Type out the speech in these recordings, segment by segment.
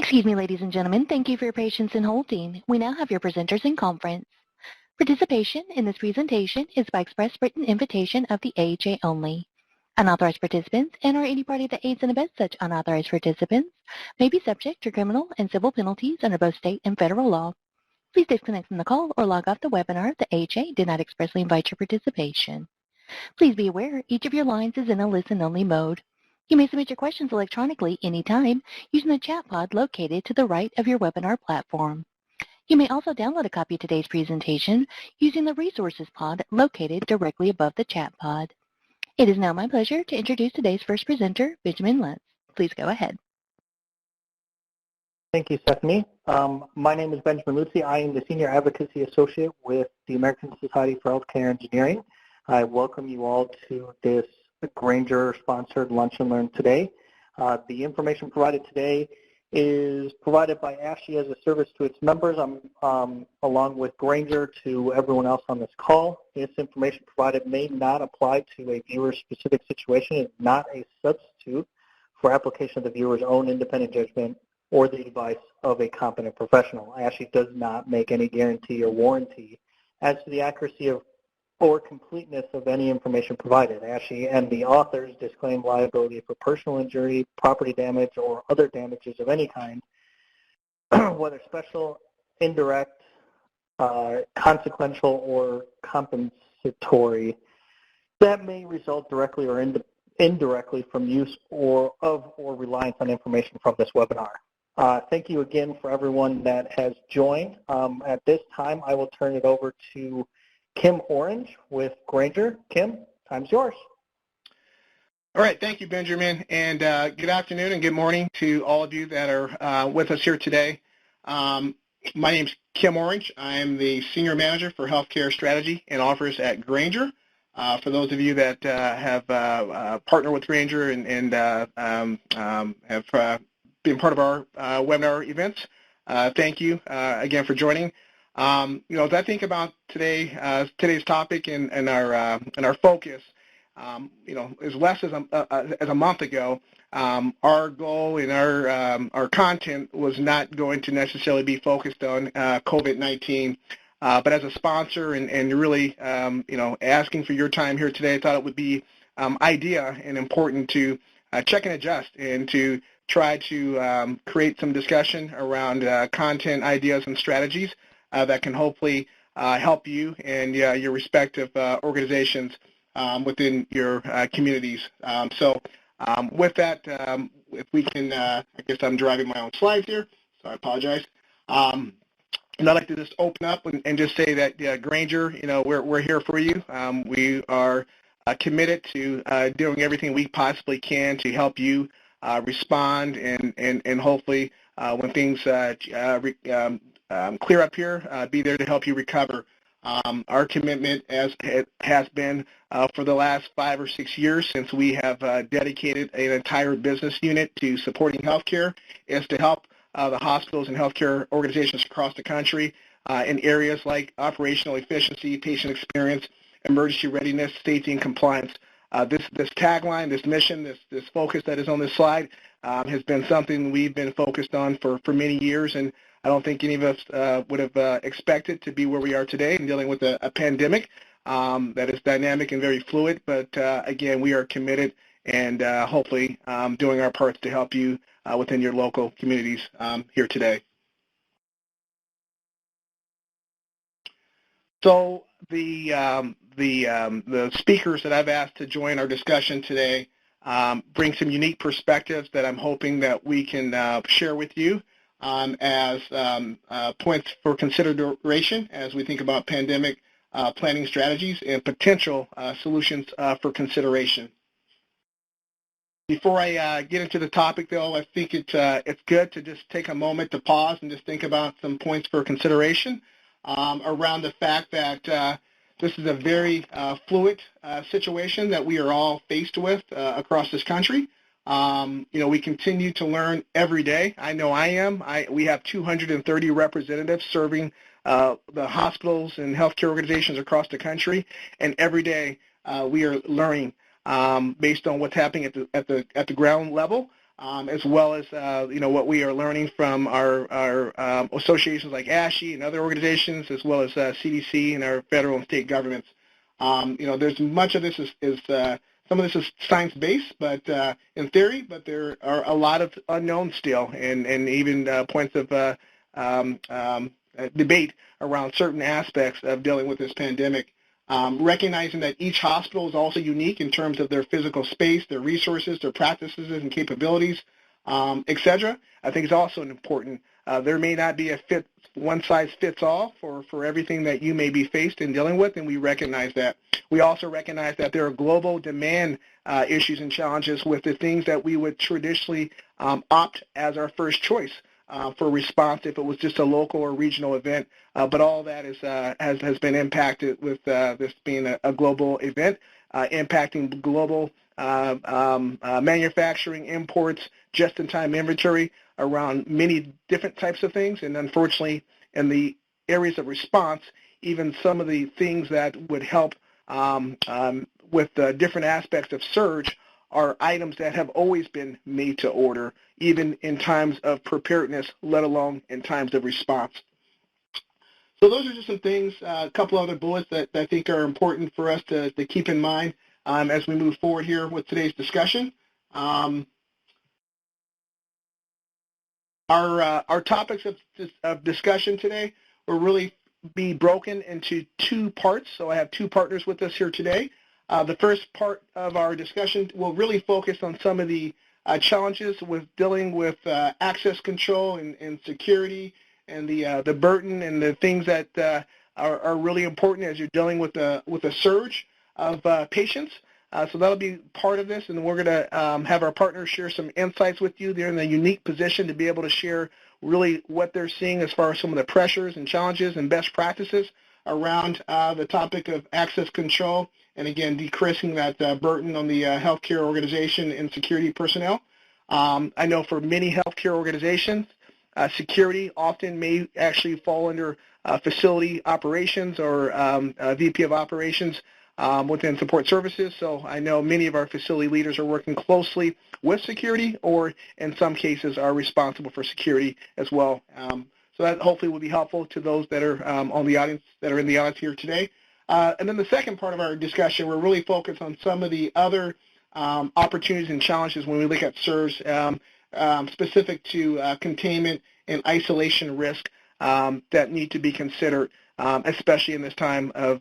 Excuse me, ladies and gentlemen. Thank you for your patience in holding. We now have your presenters in conference. Participation in this presentation is by express written invitation of the AHA only. Unauthorized participants and/or any party that aids and abets such unauthorized participants may be subject to criminal and civil penalties under both state and federal law. Please disconnect from the call or log off the webinar. The AHA did not expressly invite your participation. Please be aware each of your lines is in a listen-only mode. You may submit your questions electronically anytime using the chat pod located to the right of your webinar platform. You may also download a copy of today's presentation using the resources pod located directly above the chat pod. It is now my pleasure to introduce today's first presenter, Benjamin Lutz. Please go ahead. Thank you, Stephanie. My name is Benjamin Lutz. I am the Senior Advocacy Associate with the American Society for Healthcare Engineering. I welcome you all to this Grainger-sponsored Lunch and Learn today. The information provided today is provided by ASHI as a service to its members, along with Grainger to everyone else on this call. This information provided may not apply to a viewer's specific situation. It is not a substitute for application of the viewer's own independent judgment or the advice of a competent professional. ASHI does not make any guarantee or warranty as to the accuracy of or completeness of any information provided. ASHI and the authors disclaim liability for personal injury, property damage, or other damages of any kind, whether special, indirect, consequential, or compensatory, that may result directly or indirectly from use or reliance on information from this webinar. Thank you again for everyone that has joined. At this time, I will turn it over to Kim Orange with Grainger. Kim, time's yours. All right, thank you, Benjamin, and good afternoon and good morning to all of you that are with us here today. My name's Kim Orange. I am the Senior Manager for Healthcare Strategy and Offers at Grainger. For those of you that have partnered with Grainger and have been part of our webinar events, thank you again for joining. As I think about today's topic and our focus, as less as a month ago, our goal and our content was not going to necessarily be focused on COVID-19, but as a sponsor and really asking for your time here today, I thought it would be idea and important to check and adjust and to try to create some discussion around content ideas and strategies that can hopefully help you and your respective organizations within your communities. With that, if we can, I guess I'm driving my own slides here, so I apologize. And I'd like to just open up and just say that Grainger, we're here for you. We are committed to doing everything we possibly can to help you respond and hopefully when things clear up here, be there to help you recover. Our commitment, as it has been for the last 5 or 6 years since we have dedicated an entire business unit to supporting healthcare, is to help the hospitals and healthcare organizations across the country in areas like operational efficiency, patient experience, emergency readiness, safety, and compliance. This tagline, this mission, this focus that is on this slide has been something we've been focused on for many years, and I don't think any of us would have expected to be where we are today in dealing with a pandemic that is dynamic and very fluid. But again, we are committed and hopefully doing our parts to help you within your local communities here today. So the speakers that I've asked to join our discussion today bring some unique perspectives that I'm hoping that we can share with you as points for consideration as we think about pandemic planning strategies and potential solutions for consideration. Before I get into the topic, though, I think it's good to just take a moment to pause and just think about some points for consideration around the fact that this is a very fluid situation that we are all faced with across this country. We continue to learn every day. I know I am. We have 230 representatives serving the hospitals and healthcare organizations across the country, and every day we are learning based on what's happening at the ground level. as well as what we are learning from our associations like ASHE and other organizations, as well as CDC and our federal and state governments. There's much of this is some of this is science-based, but in theory, but there are a lot of unknowns still, and even points of debate around certain aspects of dealing with this pandemic. Recognizing that each hospital is also unique in terms of their physical space, their resources, their practices and capabilities, et cetera, I think is also important. There may not be a one-size-fits-all for everything that you may be faced in dealing with, and we recognize that. We also recognize that there are global demand issues and challenges with the things that we would traditionally opt as our first choice for response if it was just a local or regional event. But all that has been impacted with this being a global event, impacting global manufacturing, imports, just-in-time inventory around many different types of things. And unfortunately, in the areas of response, even some of the things that would help with different aspects of surge are items that have always been made to order, even in times of preparedness, let alone in times of response. So those are just some things, a couple other bullets that I think are important for us to keep in mind as we move forward here with today's discussion. Our topics of discussion today will really be broken into two parts. So I have two partners with us here today. The first part of our discussion will really focus on some of the challenges with dealing with access control and security and the burden and the things that are really important as you're dealing with a surge of patients. So that'll be part of this, and we're going to have our partners share some insights with you. They're in a unique position to be able to share really what they're seeing as far as some of the pressures and challenges and best practices around the topic of access control, and again, decreasing that burden on the healthcare organization and security personnel. I know for many healthcare organizations, security often may actually fall under facility operations or VP of operations within support services. So I know many of our facility leaders are working closely with security, or in some cases are responsible for security as well. So that hopefully will be helpful to those that are on the audience, that are in the audience here today. And then the second part of our discussion, we're really focused on some of the other opportunities and challenges when we look at surge, specific to containment and isolation risk that need to be considered, especially in this time of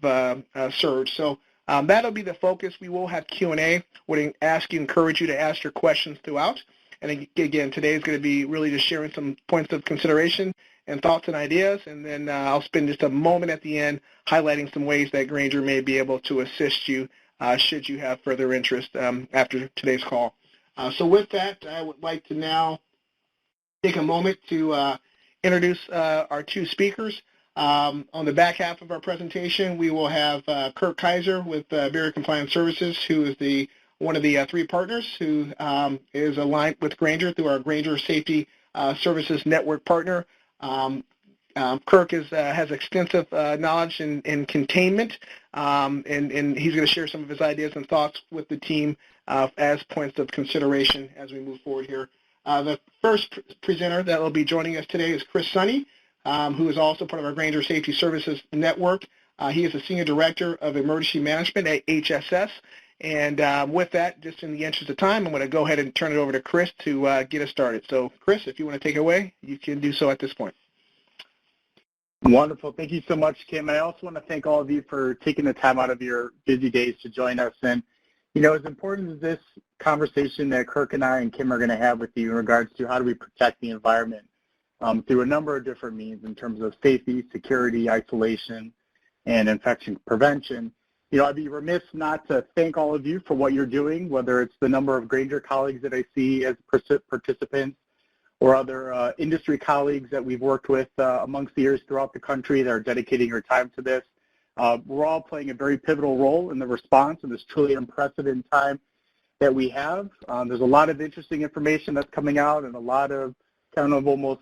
surge. So that'll be the focus. We will have Q&A. Would encourage you to ask your questions throughout. And again, today is going to be really just sharing some points of consideration and thoughts and ideas, and then I'll spend just a moment at the end highlighting some ways that Grainger may be able to assist you should you have further interest after today's call. So with that, I would like to now take a moment to introduce our two speakers. On the back half of our presentation, we will have Kirk Kaiser with Barrier Compliance Services, who is one of the three partners who is aligned with Grainger through our Grainger Safety Services Network partner. Kirk has extensive knowledge in containment, and he's going to share some of his ideas and thoughts with the team as points of consideration as we move forward here. The first presenter that will be joining us today is Chris Sonny, who is also part of our Grainger Safety Services Network. He is the Senior Director of Emergency Management at HSS. And with that, just in the interest of time, I'm going to go ahead and turn it over to Chris to get us started. So, Chris, if you want to take it away, you can do so at this point. Wonderful. Thank you so much, Kim. I also want to thank all of you for taking the time out of your busy days to join us. And, as important as this conversation that Kirk and I and Kim are going to have with you in regards to how do we protect the environment through a number of different means in terms of safety, security, isolation, and infection prevention, I'd be remiss not to thank all of you for what you're doing, whether it's the number of Grainger colleagues that I see as participants or other industry colleagues that we've worked with amongst the years throughout the country that are dedicating your time to this. We're all playing a very pivotal role in the response in this truly unprecedented time that we have. There's a lot of interesting information that's coming out and a lot of kind of almost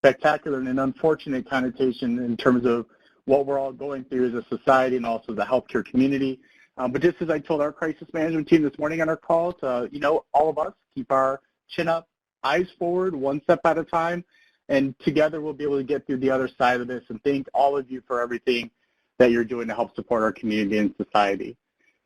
spectacular and an unfortunate connotation in terms of what we're all going through as a society and also the healthcare community. But just as I told our crisis management team this morning on our call to, all of us keep our chin up, eyes forward, one step at a time, and together we'll be able to get through the other side of this. And thank all of you for everything that you're doing to help support our community and society.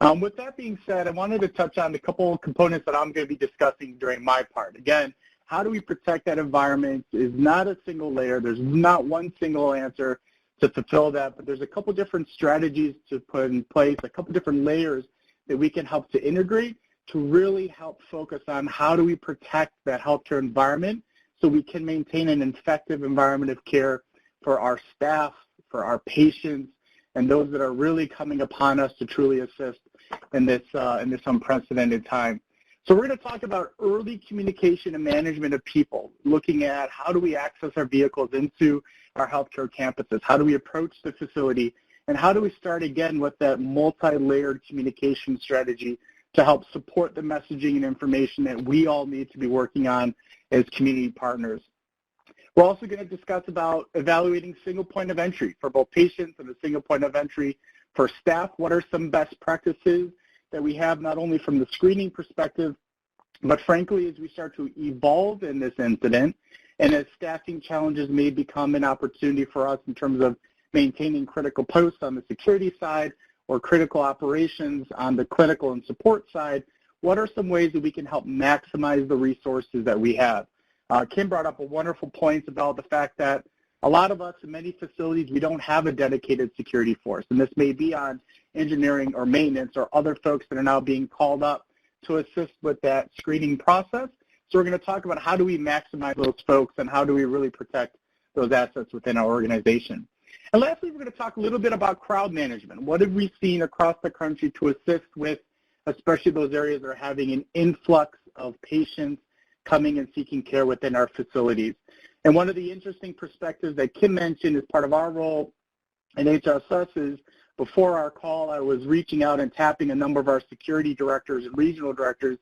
With that being said, I wanted to touch on a couple of components that I'm going to be discussing during my part. Again, how do we protect that environment is not a single layer. There's not one single answer to fulfill that, but there's a couple different strategies to put in place, a couple different layers that we can help to integrate to really help focus on how do we protect that healthcare environment so we can maintain an effective environment of care for our staff, for our patients, and those that are really coming upon us to truly assist in this unprecedented time. So we're going to talk about early communication and management of people, looking at how do we access our vehicles into our healthcare campuses, how do we approach the facility, and how do we start again with that multi-layered communication strategy to help support the messaging and information that we all need to be working on as community partners. We're also going to discuss about evaluating single point of entry for both patients and a single point of entry for staff. What are some best practices that we have not only from the screening perspective, but frankly as we start to evolve in this incident and as staffing challenges may become an opportunity for us in terms of maintaining critical posts on the security side or critical operations on the clinical and support side, what are some ways that we can help maximize the resources that we have? Kim brought up a wonderful point about the fact that a lot of us in many facilities, we don't have a dedicated security force, and this may be on engineering or maintenance or other folks that are now being called up to assist with that screening process. So we're going to talk about how do we maximize those folks and how do we really protect those assets within our organization. And lastly, we're going to talk a little bit about crowd management. What have we seen across the country to assist with, especially those areas that are having an influx of patients coming and seeking care within our facilities. And one of the interesting perspectives that Kim mentioned as part of our role in HSS is before our call, I was reaching out and tapping a number of our security directors and regional directors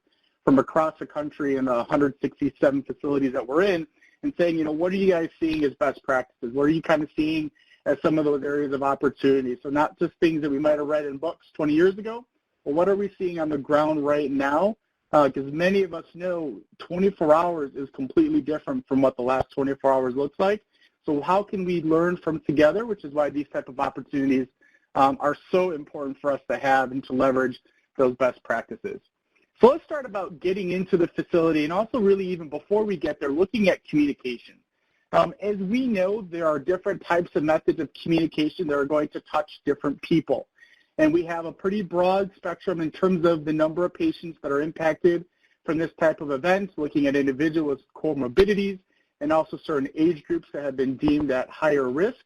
from across the country in the 167 facilities that we're in and saying, what are you guys seeing as best practices? What are you kind of seeing as some of those areas of opportunity? So not just things that we might have read in books 20 years ago, but what are we seeing on the ground right now? Because many of us know 24 hours is completely different from what the last 24 hours looks like. So how can we learn from together, which is why these type of opportunities are so important for us to have and to leverage those best practices. So let's start about getting into the facility and also really even before we get there, looking at communication. As we know, there are different types of methods of communication that are going to touch different people. And we have a pretty broad spectrum in terms of the number of patients that are impacted from this type of event, looking at individuals with comorbidities and also certain age groups that have been deemed at higher risk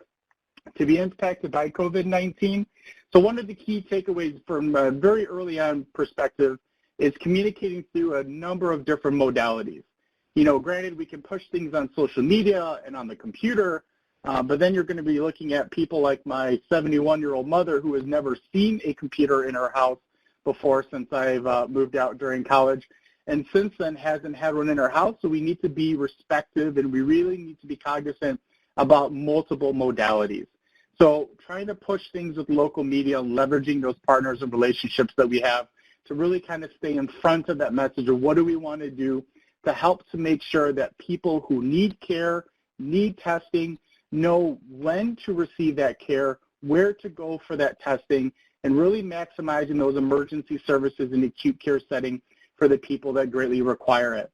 to be impacted by COVID-19. So one of the key takeaways from a very early on perspective is communicating through a number of different modalities. Granted, we can push things on social media and on the computer, but then you're going to be looking at people like my 71-year-old mother who has never seen a computer in her house before since I've moved out during college, and since then hasn't had one in her house. So we need to be respectful, and we really need to be cognizant about multiple modalities. So trying to push things with local media, leveraging those partners and relationships that we have to really kind of stay in front of that message of what do we want to do to help to make sure that people who need care, need testing, know when to receive that care, where to go for that testing, and really maximizing those emergency services in the acute care setting for the people that greatly require it.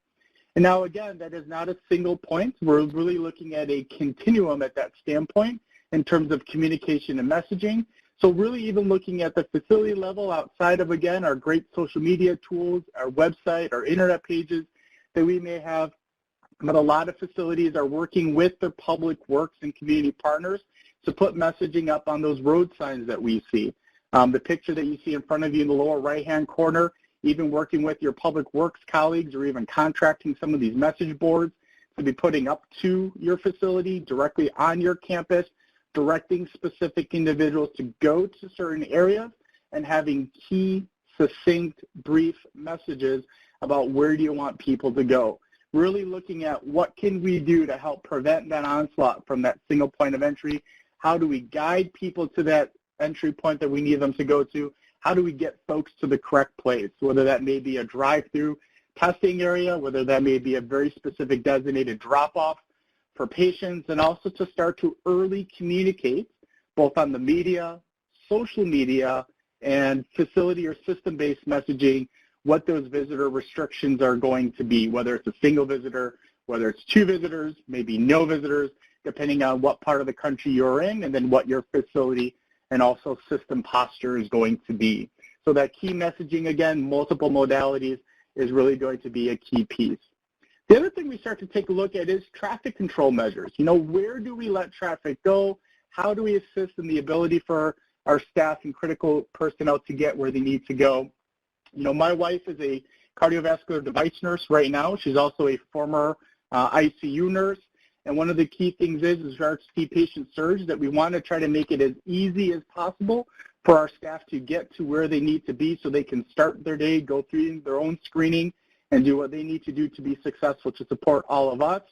And now, again, that is not a single point. We're really looking at a continuum at that standpoint in terms of communication and messaging. So really even looking at the facility level outside of, again, our great social media tools, our website, our internet pages that we may have, but a lot of facilities are working with their public works and community partners to put messaging up on those road signs that we see. The picture that you see in front of you in the lower right-hand corner, even working with your public works colleagues or even contracting some of these message boards to be putting up to your facility directly on your campus, directing specific individuals to go to certain areas and having key, succinct, brief messages about where do you want people to go. Really looking at what can we do to help prevent that onslaught from that single point of entry. How do we guide people to that entry point that we need them to go to? how do we get folks to the correct place, whether that may be a drive-through testing area, whether that may be a very specific designated drop-off for patients, and also to start to early communicate both on the media, social media, and facility or system-based messaging what those visitor restrictions are going to be, whether it's a single visitor, whether it's 2 visitors, maybe no visitors, depending on what part of the country you're in, and then what your facility and also system posture is going to be. So that key messaging, again, multiple modalities, is really going to be a key piece. The other thing we start to take a look at is traffic control measures. You know, where do we let traffic go? How do we assist in the ability for our staff and critical personnel to get where they need to go? You know, my wife is a cardiovascular device nurse right now. She's also a former ICU nurse. And one of the key things is our patient surge, that we want to try to make it as easy as possible for our staff to get to where they need to be so they can start their day, go through their own screening, and do what they need to do to be successful to support all of us.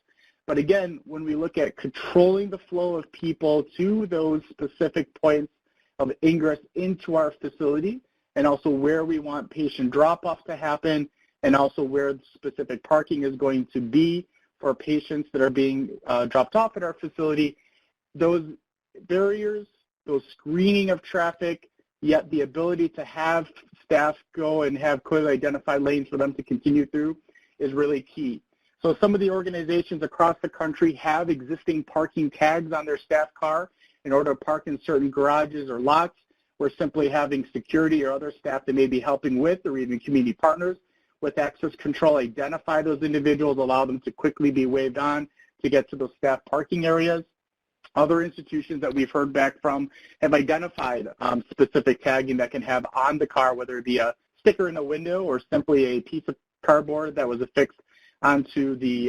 But again, when we look at controlling the flow of people to those specific points of ingress into our facility, and also where we want patient drop-off to happen, and also where specific parking is going to be for patients that are being dropped off at our facility, those barriers, those screening of traffic, yet the ability to have staff go and have clearly identified lanes for them to continue through is really key. So some of the organizations across the country have existing parking tags on their staff car in order to park in certain garages or lots. We're simply having security or other staff that may be helping with, or even community partners with access control, identify those individuals, allow them to quickly be waved on to get to those staff parking areas. Other institutions that we've heard back from have identified specific tagging that can have on the car, whether it be a sticker in the window or simply a piece of cardboard that was affixed onto the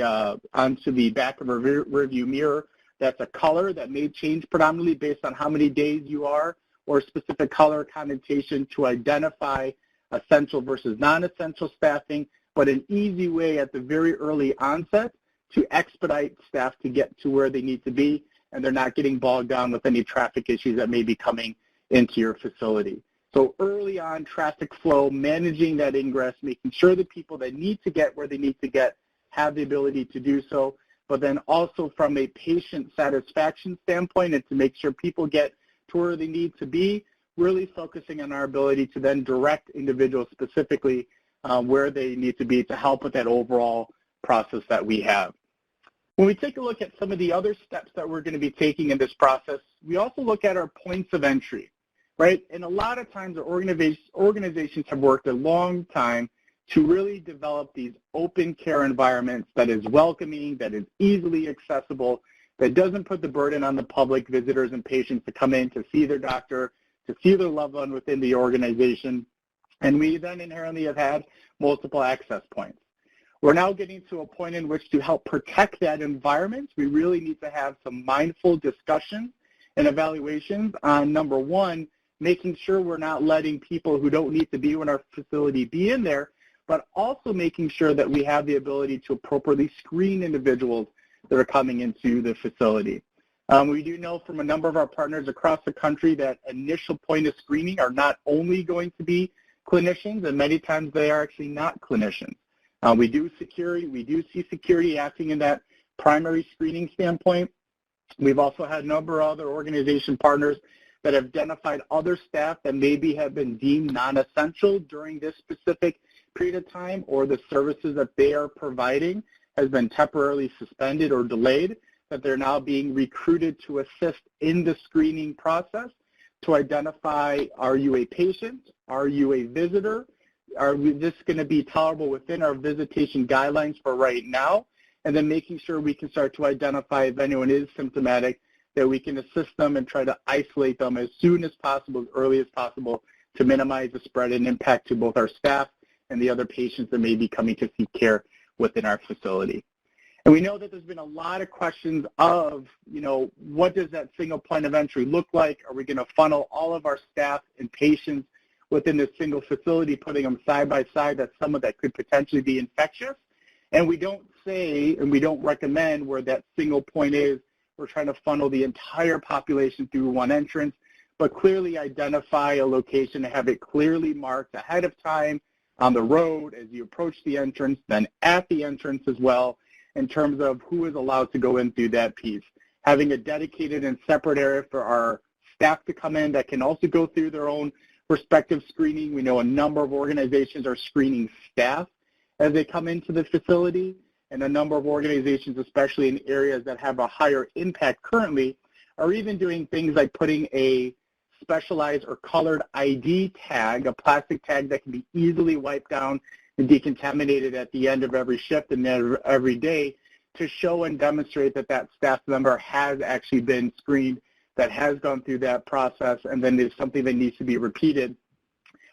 back of a rearview mirror. That's a color that may change predominantly based on how many days you are, or specific color connotation to identify essential versus non-essential staffing, but an easy way at the very early onset to expedite staff to get to where they need to be, and they're not getting bogged down with any traffic issues that may be coming into your facility. So early on traffic flow, managing that ingress, making sure the people that need to get where they need to get have the ability to do so, but then also from a patient satisfaction standpoint, and to make sure people get to where they need to be, really focusing on our ability to then direct individuals specifically where they need to be to help with that overall process that we have. When we take a look at some of the other steps that we're going to be taking in this process, we also look at our points of entry, right? And a lot of times our organizations have worked a long time to really develop these open care environments that is welcoming, that is easily accessible, that doesn't put the burden on the public, visitors and patients to come in to see their doctor, to see their loved one within the organization. And we then inherently have had multiple access points. We're now getting to a point in which, to help protect that environment, we really need to have some mindful discussions and evaluations on, number one, making sure we're not letting people who don't need to be in our facility be in there, but also making sure that we have the ability to appropriately screen individuals that are coming into the facility. We do know from a number of our partners across the country that initial point of screening are not only going to be clinicians, and many times they are actually not clinicians. We do see security acting in that primary screening standpoint. We've also had a number of other organization partners that have identified other staff that maybe have been deemed non-essential during this specific period of time, or the services that they are providing has been temporarily suspended or delayed, that they're now being recruited to assist in the screening process to identify, are you a patient? Are you a visitor? Are we just going to be tolerable within our visitation guidelines for right now? And then making sure we can start to identify if anyone is symptomatic, that we can assist them and try to isolate them as soon as possible, as early as possible, to minimize the spread and impact to both our staff and the other patients that may be coming to seek care within our facility. And we know that there's been a lot of questions of, what does that single point of entry look like? Are we going to funnel all of our staff and patients within this single facility, putting them side by side? That's some of that could potentially be infectious. And we don't say, and we don't recommend where that single point is. We're trying to funnel the entire population through one entrance, but clearly identify a location and have it clearly marked ahead of time on the road as you approach the entrance, then at the entrance as well, in terms of who is allowed to go in through that piece. Having a dedicated and separate area for our staff to come in that can also go through their own respective screening. We know a number of organizations are screening staff as they come into the facility, and a number of organizations, especially in areas that have a higher impact currently, are even doing things like putting a specialized or colored ID tag, a plastic tag that can be easily wiped down and decontaminated at the end of every shift and every day to show and demonstrate that that staff member has actually been screened, that has gone through that process, and then there's something that needs to be repeated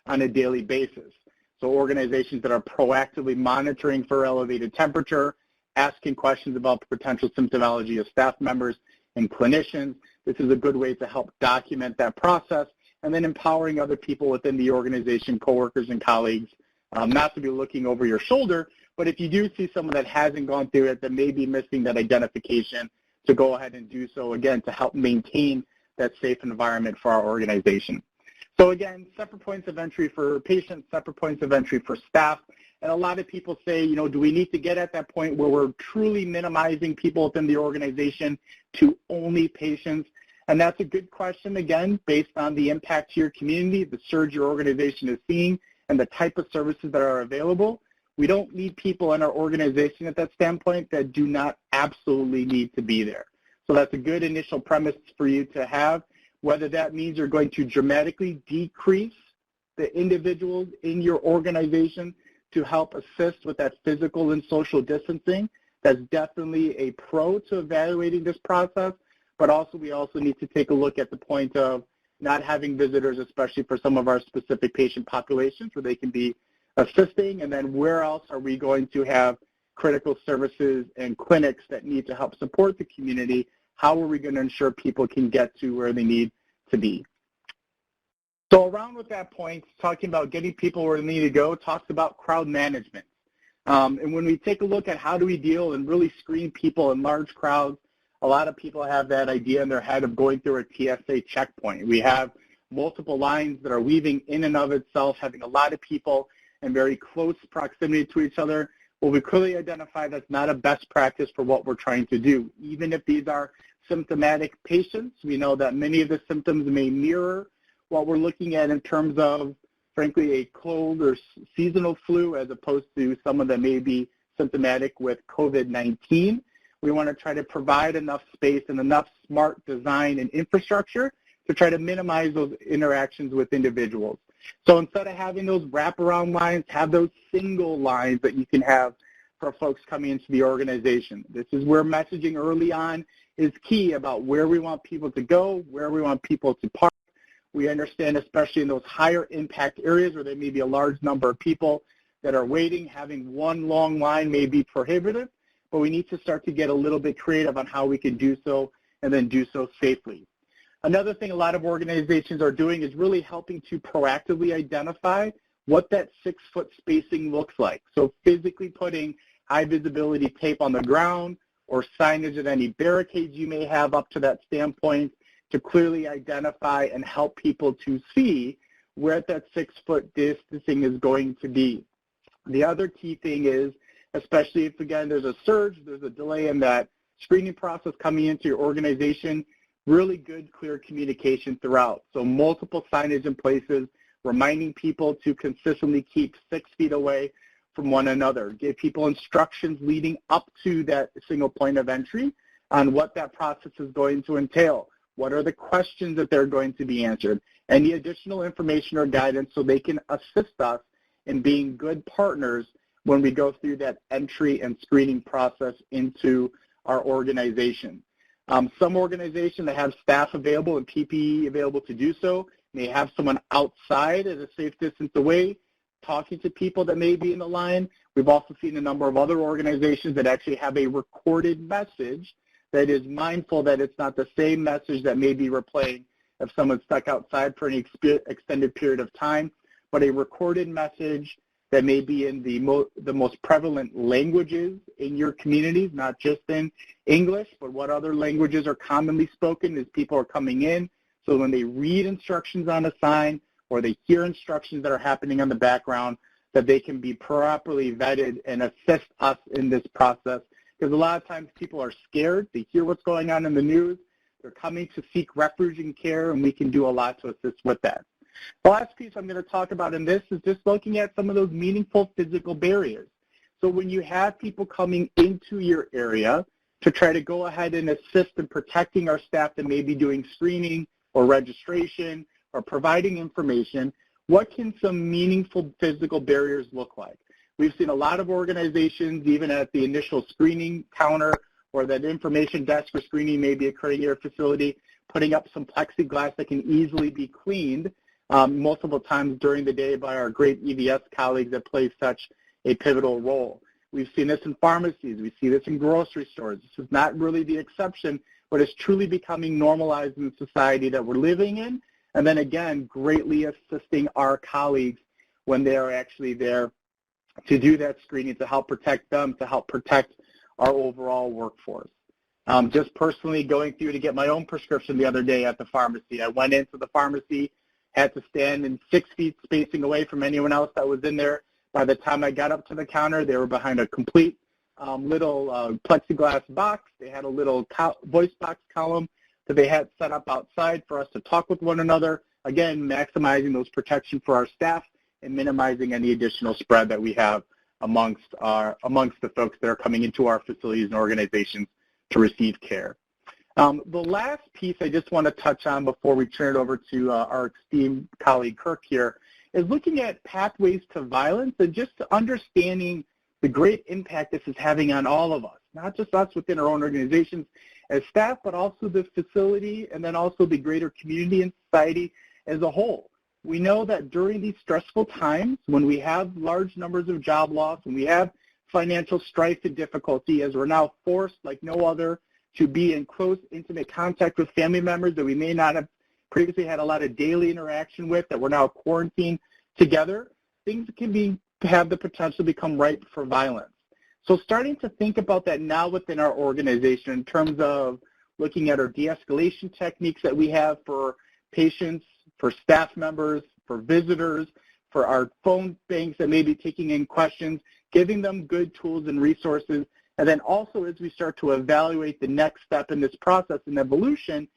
on a daily basis. So organizations that are proactively monitoring for elevated temperature, asking questions about potential symptomology of staff members and clinicians, this is a good way to help document that process, and then empowering other people within the organization, coworkers and colleagues, not to be looking over your shoulder, but if you do see someone that hasn't gone through it, that may be missing that identification, to go ahead and do so, again, to help maintain that safe environment for our organization. So again, separate points of entry for patients, separate points of entry for staff. And a lot of people say, you know, do we need to get at that point where we're truly minimizing people within the organization to only patients? And that's a good question, again, based on the impact to your community, the surge your organization is seeing, and the type of services that are available. We don't need people in our organization at that standpoint that do not absolutely need to be there. So that's a good initial premise for you to have, whether that means you're going to dramatically decrease the individuals in your organization to help assist with that physical and social distancing. That's definitely a pro to evaluating this process, but also we also need to take a look at the point of not having visitors, especially for some of our specific patient populations where they can be assisting, and then where else are we going to have critical services and clinics that need to help support the community? How are we going to ensure people can get to where they need to be? So around with that point, talking about getting people where they need to go, talks about crowd management. And when we take a look at how do we deal and really screen people in large crowds, a lot of people have that idea in their head of going through a TSA checkpoint. We have multiple lines that are weaving in and of itself, having a lot of people in very close proximity to each other. Well, we clearly identify that's not a best practice for what we're trying to do. Even if these are symptomatic patients, we know that many of the symptoms may mirror what we're looking at in terms of, frankly, a cold or seasonal flu as opposed to someone that may be symptomatic with COVID-19. We want to try to provide enough space and enough smart design and infrastructure to try to minimize those interactions with individuals. So instead of having those wraparound lines, have those single lines that you can have for folks coming into the organization. This is where messaging early on is key about where we want people to go, where we want people to park. We understand, especially in those higher impact areas where there may be a large number of people that are waiting, having one long line may be prohibitive, but we need to start to get a little bit creative on how we can do so and then do so safely. Another thing a lot of organizations are doing is really helping to proactively identify what that 6-foot spacing looks like. So physically putting high visibility tape on the ground or signage at any barricades you may have up to that standpoint to clearly identify and help people to see where that 6-foot distancing is going to be. The other key thing is, especially if, again, there's a surge, there's a delay in that screening process coming into your organization, really good, clear communication throughout. So multiple signage in places, reminding people to consistently keep 6 feet away from one another. Give people instructions leading up to that single point of entry on what that process is going to entail. What are the questions that they're going to be answered? Any additional information or guidance so they can assist us in being good partners when we go through that entry and screening process into our organization. Some organizations that have staff available and PPE available to do so may have someone outside at a safe distance away talking to people that may be in the line. We've also seen a number of other organizations that actually have a recorded message that is mindful that it's not the same message that may be replaying if someone's stuck outside for any extended period of time, but a recorded message that may be in the most prevalent languages in your communities, not just in English, but what other languages are commonly spoken as people are coming in So when they read instructions on a sign or they hear instructions that are happening on the background, that they can be properly vetted and assist us in this process. Because a lot of times people are scared. They hear what's going on in the news. They're coming to seek refuge and care, and we can do a lot to assist with that. The last piece I'm going to talk about in this is just looking at some of those meaningful physical barriers. So when you have people coming into your area to try to go ahead and assist in protecting our staff that may be doing screening or registration or providing information, what can some meaningful physical barriers look like? We've seen a lot of organizations, even at the initial screening counter or that information desk for screening may be occurring at your facility, putting up some plexiglass that can easily be cleaned multiple times during the day by our great EVS colleagues that play such a pivotal role. We've seen this in pharmacies. We see this in grocery stores. This is not really the exception, but it's truly becoming normalized in the society that we're living in. And then again, greatly assisting our colleagues when they are actually there to do that screening, to help protect them, to help protect our overall workforce. Just personally going through to get my own prescription the other day at the pharmacy. I went into the pharmacy, had to stand in 6 feet spacing away from anyone else that was in there. By the time I got up to the counter, they were behind a complete little plexiglass box. They had a little voice box column that they had set up outside for us to talk with one another. Again, maximizing those protection for our staff and minimizing any additional spread that we have amongst the folks that are coming into our facilities and organizations to receive care. The last piece I just want to touch on before we turn it over to our esteemed colleague Kirk here is looking at pathways to violence and just understanding the great impact this is having on all of us, not just us within our own organizations as staff, but also the facility and then also the greater community and society as a whole. We know that during these stressful times, when we have large numbers of job loss, when we have financial strife and difficulty, as we're now forced like no other to be in close, intimate contact with family members that we may not have previously had a lot of daily interaction with, that we're now quarantined together, things can have the potential to become ripe for violence. So starting to think about that now within our organization in terms of looking at our de-escalation techniques that we have for patients, for staff members, for visitors, for our phone banks that may be taking in questions, giving them good tools and resources, and then also as we start to evaluate the next step in this process and evolution,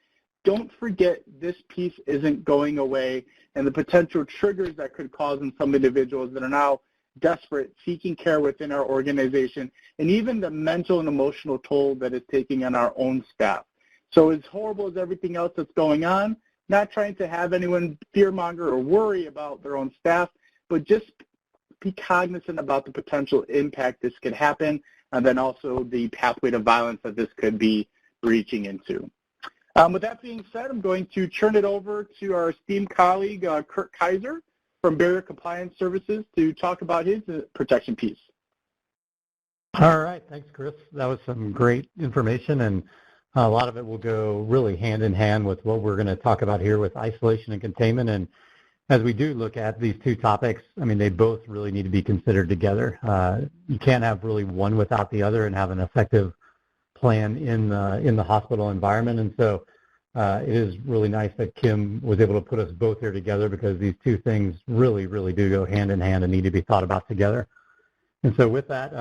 don't forget this piece isn't going away and the potential triggers that could cause in some individuals that are now desperate, seeking care within our organization, and even the mental and emotional toll that it's taking on our own staff. So as horrible as everything else that's going on, not trying to have anyone fearmonger or worry about their own staff, but just be cognizant about the potential impact this could happen, and then also the pathway to violence that this could be reaching into. With that being said, I'm going to turn it over to our esteemed colleague, Kirk Kaiser from Barrier Compliance Services to talk about his protection piece. All right, thanks, Chris. That was some great information, and a lot of it will go really hand in hand with what we're going to talk about here with isolation and containment. And as we do look at these two topics, I mean, they both really need to be considered together. You can't have really one without the other and have an effective plan in the hospital environment. And so it is really nice that Kim was able to put us both here together, because these two things really, really do go hand in hand and need to be thought about together. And so with that,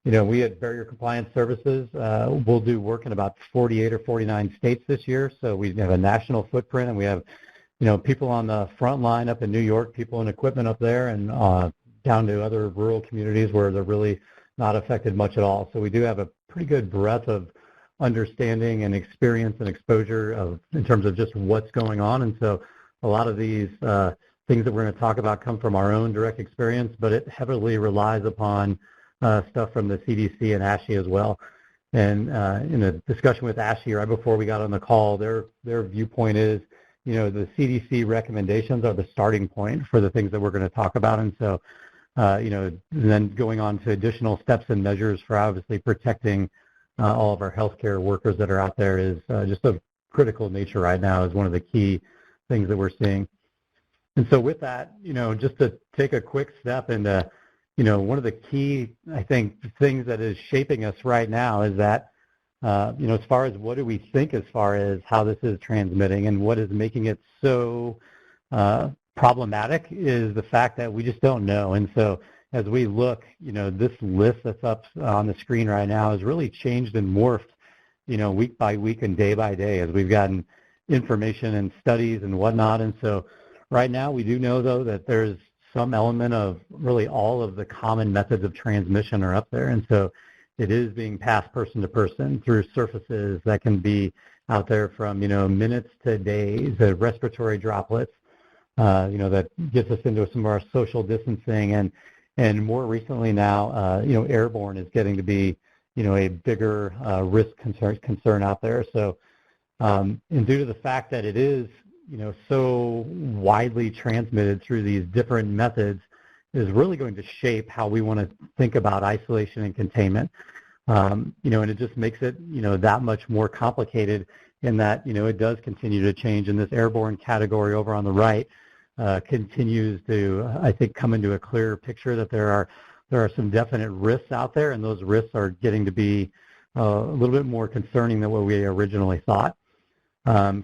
you know, we at Barrier Compliance Services will do work in about 48 or 49 states this year. So we have a national footprint, and we have, you know, people on the front line up in New York, people in equipment up there, and down to other rural communities where they're really not affected much at all. So we do have a pretty good breadth of understanding and experience and exposure in terms of just what's going on. And so a lot of these things that we're going to talk about come from our own direct experience, but it heavily relies upon stuff from the CDC and ASHI as well. And in a discussion with ASHI right before we got on the call, their viewpoint is, you know, the CDC recommendations are the starting point for the things that we're going to talk about. And so, you know, then going on to additional steps and measures for obviously protecting all of our healthcare workers that are out there is just of critical nature right now, is one of the key things that we're seeing. And so with that, you know, just to take a quick step into, you know, one of the key, I think, things that is shaping us right now is that as far as what do we think as far as how this is transmitting and what is making it so problematic is the fact that we just don't know. And so as we look, this list that's up on the screen right now has really changed and morphed, week by week and day by day as we've gotten information and studies and whatnot. And so right now we do know, though, that there's some element of really all of the common methods of transmission are up there. And so it is being passed person to person through surfaces that can be out there from, minutes to days, the respiratory droplets, that gets us into some of our social distancing. And more recently now, airborne is getting to be, a bigger risk concern out there. So, and due to the fact that it is, so widely transmitted through these different methods, is really going to shape how we want to think about isolation and containment. And it just makes it, that much more complicated in that, it does continue to change. And this airborne category over on the right continues to, I think, come into a clearer picture that there are some definite risks out there, and those risks are getting to be a little bit more concerning than what we originally thought.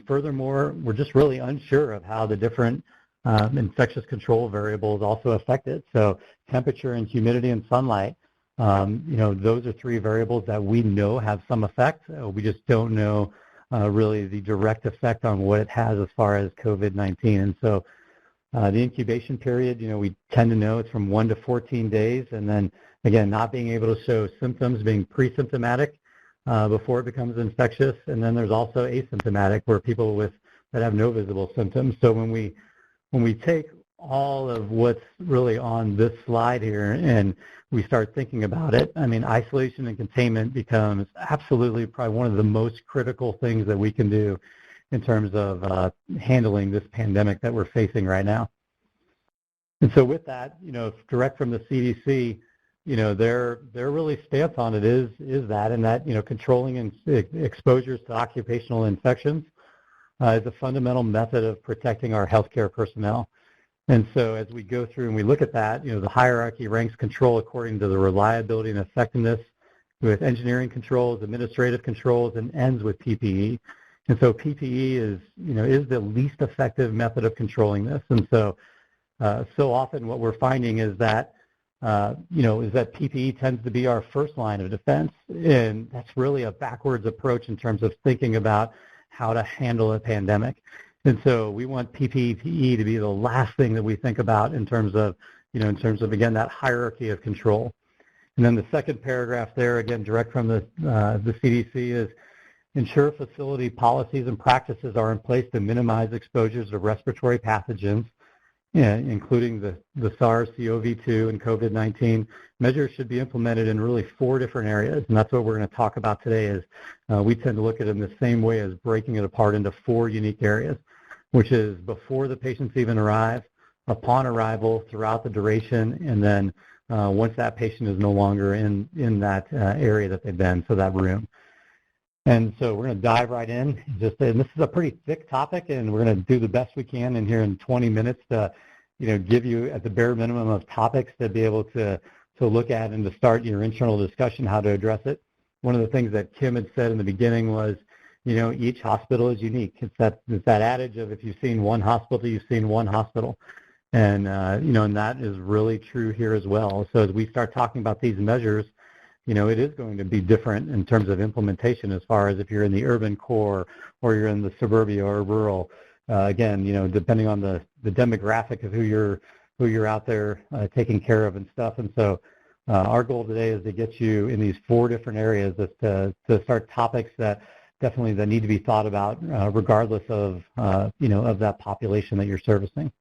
Furthermore, we're just really unsure of how the different infectious control variables also affect it. So temperature and humidity and sunlight, those are three variables that we know have some effect. We just don't know really the direct effect on what it has as far as COVID-19. And so the incubation period, we tend to know it's from 1 to 14 days. And then, again, not being able to show symptoms, being pre-symptomatic before it becomes infectious. And then there's also asymptomatic, where people that have no visible symptoms. So when we take all of what's really on this slide here and we start thinking about it, I mean, isolation and containment becomes absolutely probably one of the most critical things that we can do in terms of handling this pandemic that we're facing right now. And so with that, direct from the CDC, their really stance on it is that, and that, controlling exposures to occupational infections is a fundamental method of protecting our healthcare personnel. And so as we go through and we look at that, the hierarchy ranks control according to the reliability and effectiveness, with engineering controls, administrative controls, and ends with PPE. And so PPE is the least effective method of controlling this. And so, so often what we're finding is that, is that PPE tends to be our first line of defense. And that's really a backwards approach in terms of thinking about how to handle a pandemic. And so we want PPE to be the last thing that we think about in terms of, again, that hierarchy of control. And then the second paragraph there, again, direct from the CDC, is ensure facility policies and practices are in place to minimize exposures to respiratory pathogens, including the SARS-CoV-2 and COVID-19. Measures should be implemented in really 4 different areas, and that's what we're going to talk about today. Is we tend to look at it in the same way as breaking it apart into 4 unique areas, which is before the patients even arrive, upon arrival, throughout the duration, and then once that patient is no longer in that area that they've been, so that room. And so we're going to dive right in. And this is a pretty thick topic, and we're going to do the best we can in here in 20 minutes to, give you at the bare minimum of topics to be able to look at and to start your internal discussion how to address it. One of the things that Kim had said in the beginning was, each hospital is unique. It's that adage of if you've seen one hospital, you've seen one hospital. And, and that is really true here as well. So as we start talking about these measures, it is going to be different in terms of implementation as far as if you're in the urban core or you're in the suburbia or rural. Again, depending on the demographic of who you're out there taking care of and stuff. And so our goal today is to get you in these 4 different areas to start topics that definitely that need to be thought about regardless of, of that population that you're servicing.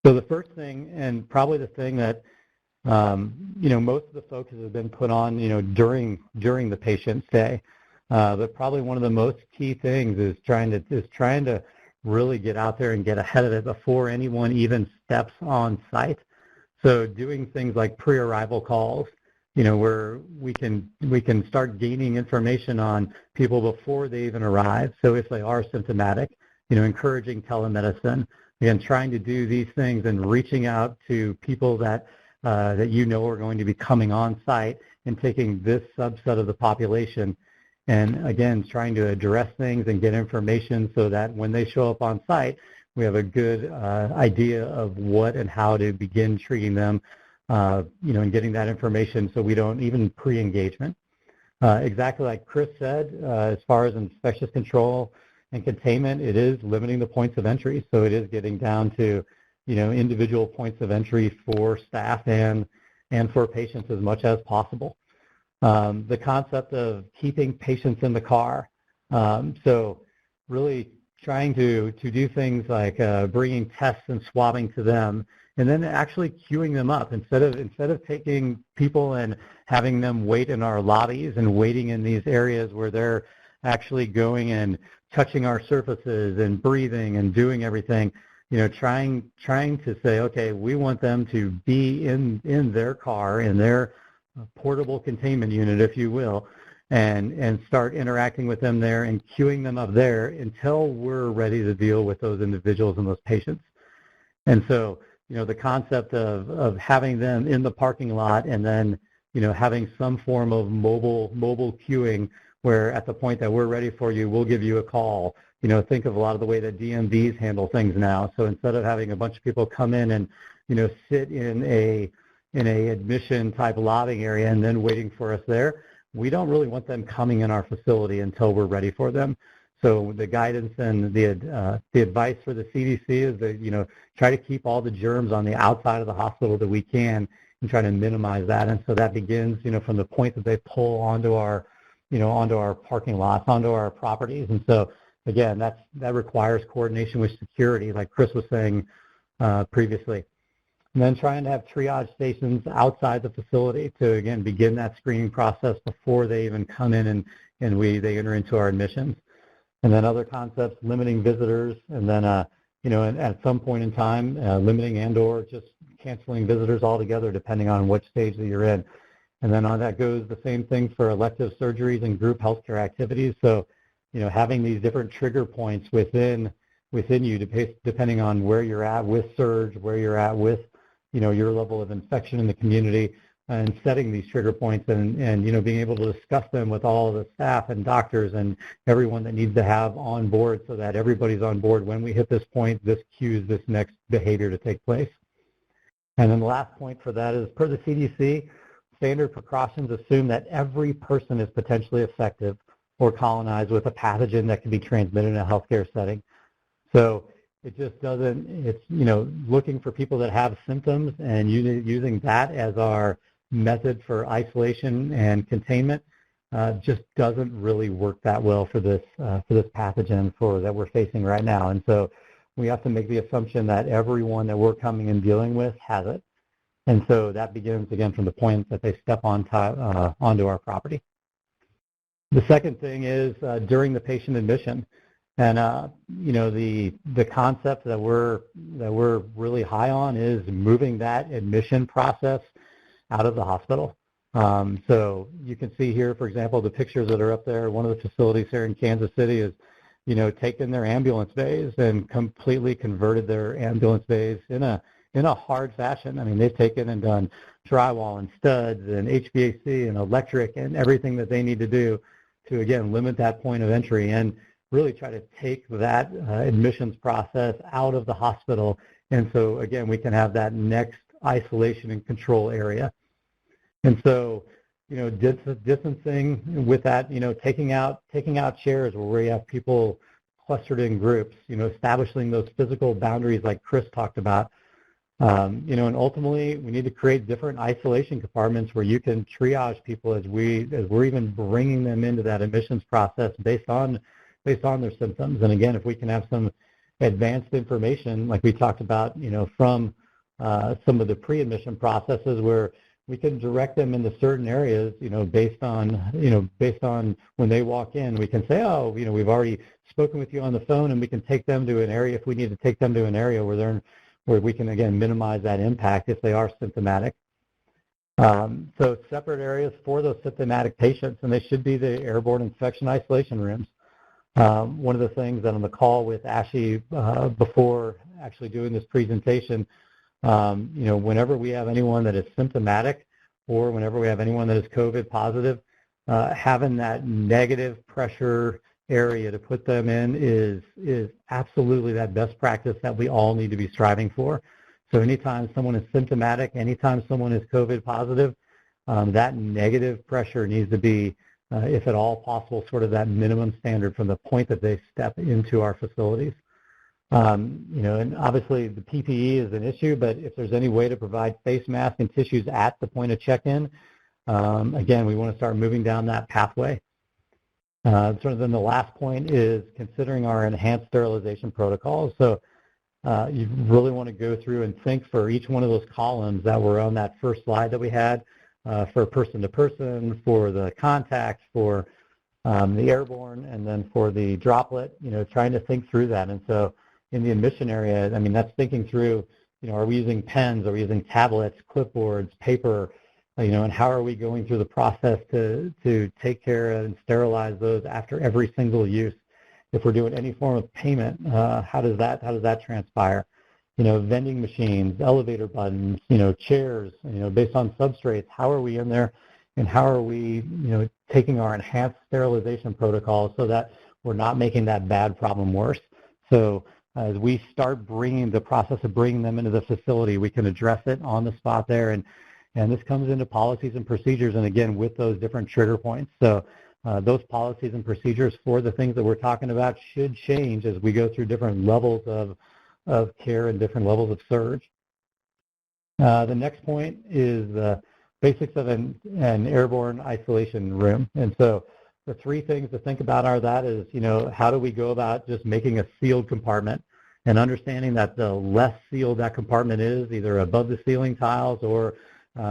So the first thing, and probably the thing that most of the focus has been put on, during the patient stay. But probably one of the most key things is trying to really get out there and get ahead of it before anyone even steps on site. So doing things like pre-arrival calls, where we can start gaining information on people before they even arrive. So if they are symptomatic, encouraging telemedicine. Again, trying to do these things and reaching out to people that are going to be coming on site and taking this subset of the population And again, trying to address things and get information so that when they show up on site, we have a good idea of what and how to begin treating them, and getting that information so we don't even pre-engagement. Exactly like Chris said, as far as infectious control and containment, it is limiting the points of entry. So it is getting down to, individual points of entry for staff and for patients as much as possible. The concept of keeping patients in the car. So really trying to do things like bringing tests and swabbing to them, and then actually queuing them up instead of taking people and having them wait in our lobbies and waiting in these areas where they're actually going and touching our surfaces and breathing and doing everything. Trying to say, okay, we want them to be in their car, in their portable containment unit, if you will, and start interacting with them there and queuing them up there until we're ready to deal with those individuals and those patients. And so, the concept of having them in the parking lot and then, having some form of mobile queuing where at the point that we're ready for you, we'll give you a call. Think of a lot of the way that DMVs handle things now. So instead of having a bunch of people come in and, sit in a admission type lobbying area and then waiting for us there, we don't really want them coming in our facility until we're ready for them. So the guidance and the advice for the CDC is that, try to keep all the germs on the outside of the hospital that we can and try to minimize that. And so that begins, from the point that they pull onto our parking lots, onto our properties. And so, again, that requires coordination with security, like Chris was saying previously. And then trying to have triage stations outside the facility to, again, begin that screening process before they even come in and they enter into our admissions. And then other concepts, limiting visitors, and then, and at some point in time, limiting and or just canceling visitors altogether, depending on which stage that you're in. And then on that goes the same thing for elective surgeries and group healthcare activities. So, having these different trigger points within you, depending on where you're at with surge, where you're at with, your level of infection in the community, and setting these trigger points and being able to discuss them with all of the staff and doctors and everyone that needs to have on board so that everybody's on board. When we hit this point, this cues this next behavior to take place. And then the last point for that is, per the CDC, standard precautions assume that every person is potentially affected or colonized with a pathogen that can be transmitted in a healthcare setting. So it just doesn't, it's, looking for people that have symptoms and using that as our method for isolation and containment just doesn't really work that well for this pathogen that we're facing right now. And so we have to make the assumption that everyone that we're coming and dealing with has it. And so that begins, again, from the point that they step onto our property. The second thing is during the patient admission. And, the concept that we're really high on is moving that admission process out of the hospital. So you can see here, for example, the pictures that are up there. One of the facilities here in Kansas City is, taken their ambulance bays and completely converted their ambulance bays in a hard fashion. I mean, they've taken and done drywall and studs and HVAC and electric and everything that they need to do to, again, limit that point of entry and really try to take that admissions process out of the hospital. And so, again, we can have that next isolation and control area. And so, distancing with that, taking out chairs where we have people clustered in groups, establishing those physical boundaries like Chris talked about. And ultimately, we need to create different isolation compartments where you can triage people as we're even bringing them into that admissions process based on their symptoms. And again, if we can have some advanced information, like we talked about, from some of the pre-admission processes where we can direct them into certain areas, based on when they walk in, we can say, oh, we've already spoken with you on the phone, and we can take them to an area if we need to take them to an area where we can, again, minimize that impact if they are symptomatic. So separate areas for those symptomatic patients, and they should be the airborne infection isolation rooms. One of the things that on the call with Ashley before actually doing this presentation, whenever we have anyone that is symptomatic or whenever we have anyone that is COVID positive, having that negative pressure area to put them in is absolutely that best practice that we all need to be striving for. So anytime someone is symptomatic, anytime someone is COVID positive, that negative pressure needs to be, if at all possible, sort of that minimum standard from the point that they step into our facilities. And obviously the PPE is an issue, but if there's any way to provide face masks and tissues at the point of check-in, again, we want to start moving down that pathway. Then the last point is considering our enhanced sterilization protocols. So you really want to go through and think for each one of those columns that were on that first slide that we had, for person-to-person, for the contact, for the airborne, and then for the droplet, trying to think through that. And so in the admission area, I mean, that's thinking through, are we using pens, are we using tablets, clipboards, paper, and how are we going through the process to take care of and sterilize those after every single use? If we're doing any form of payment, how does that transpire? Vending machines, elevator buttons, chairs, based on substrates, how are we in there, and how are we, taking our enhanced sterilization protocols so that we're not making that bad problem worse? So as we start bringing the process of bringing them into the facility, we can address it on the spot there, and this comes into policies and procedures, and again, with those different trigger points. So those policies and procedures for the things that we're talking about should change as we go through different levels of care and different levels of surge. The next point is the basics of an airborne isolation room. And so the three things to think about are that is, how do we go about just making a sealed compartment and understanding that the less sealed that compartment is, either above the ceiling tiles or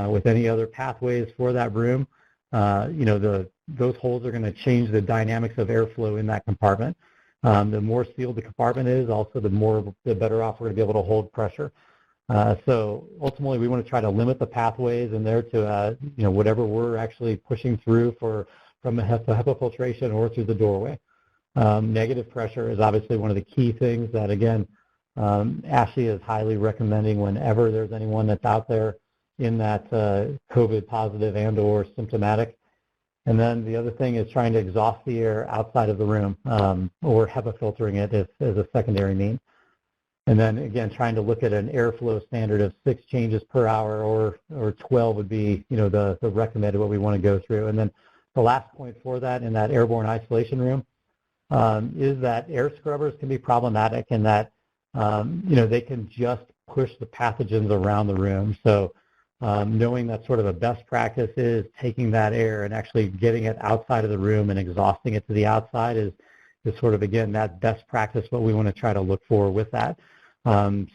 with any other pathways for that room, those holes are going to change the dynamics of airflow in that compartment. The more sealed the compartment is, also the better off we're going to be able to hold pressure. So ultimately, we want to try to limit the pathways in there to whatever we're actually pushing through from the HEPA filtration or through the doorway. Negative pressure is obviously one of the key things that, again, Ashley is highly recommending whenever there's anyone that's out there in that COVID positive and or symptomatic. And then the other thing is trying to exhaust the air outside of the room, or HEPA filtering it as a secondary mean. And then again, trying to look at an airflow standard of 6 changes per hour, or 12 would be the recommended what we want to go through. And then the last point for that in that airborne isolation room is that air scrubbers can be problematic in that they can just push the pathogens around the room. So knowing that sort of a best practice is taking that air and actually getting it outside of the room and exhausting it to the outside is sort of, again, that best practice, what we want to try to look for with that.